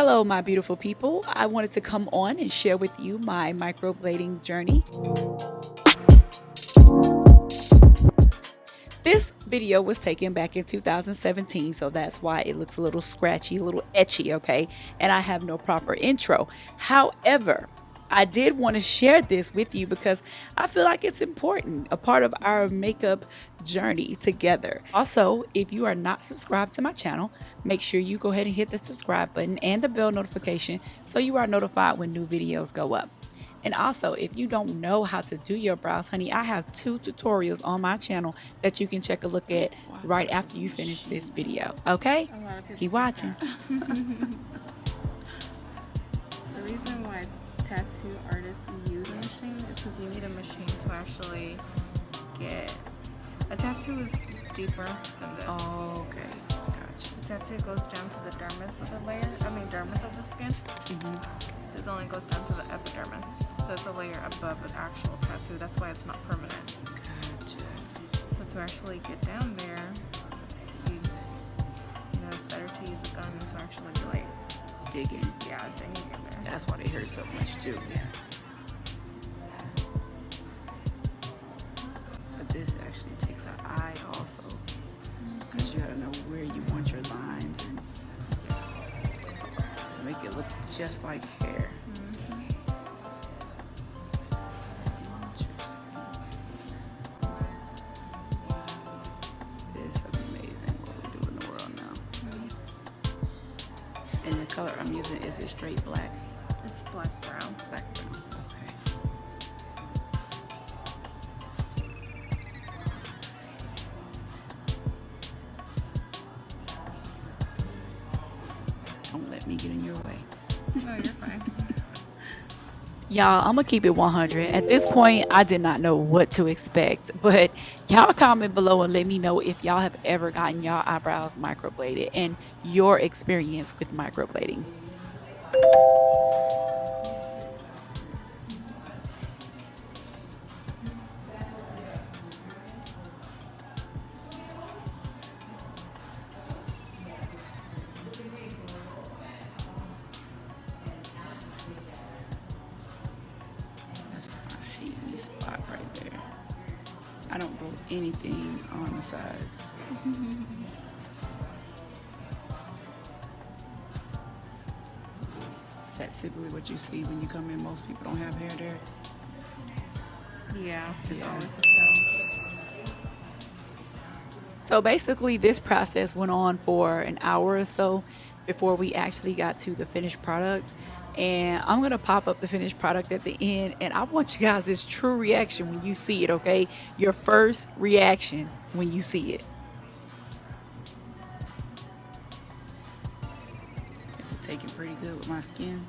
Hello, my beautiful people. I wanted to come on and share with you my microblading journey. This video was taken back in 2017, so that's why it looks a little scratchy, a little etchy, okay? And I have no proper intro. However, I did want to share this with you because I feel like it's important, a part of our makeup journey together. Also, if you are not subscribed to my channel, make sure you go ahead and hit the subscribe button and the bell notification so you are notified when new videos go up. And also, if you don't know how to do your brows, honey, I have 2 tutorials on my channel that you can check a look at right after you finish this video. Okay? Keep watching. The reason why tattoo artists use a machine is because you need a machine to actually get a tattoo is deeper than this. Oh, okay. Gotcha. The tattoo goes down to the dermis of the layer. Dermis of the skin. This only goes down to the epidermis. So it's a layer above the actual tattoo. That's why it's not permanent. Gotcha. So to actually get down there, you know, it's better to use a gun to actually like Dig in. yeah, digging in there. That's why they hurt so much too. But this actually takes an eye also, because you gotta know where you want your lines and to make it look just like hair. And the color I'm using, is it straight black? It's black brown. Black brown. Okay. Don't let me get in your way. No, you're fine. Y'all, I'm gonna keep it 100. At this point, I did not know what to expect, but y'all comment below and let me know if y'all have ever gotten y'all eyebrows microbladed and your experience with microblading. Spot right there. I don't go anything on the sides. Is that typically what you see when you come in? Most people don't have hair there. Yeah, it's Yeah. always a tell. So basically this process went on for an hour or so before we actually got to the finished product. And I'm gonna pop up the finished product at the end, and I want you guys' true reaction when you see it, okay? Your first reaction when you see it. Is it taking pretty good with my skin?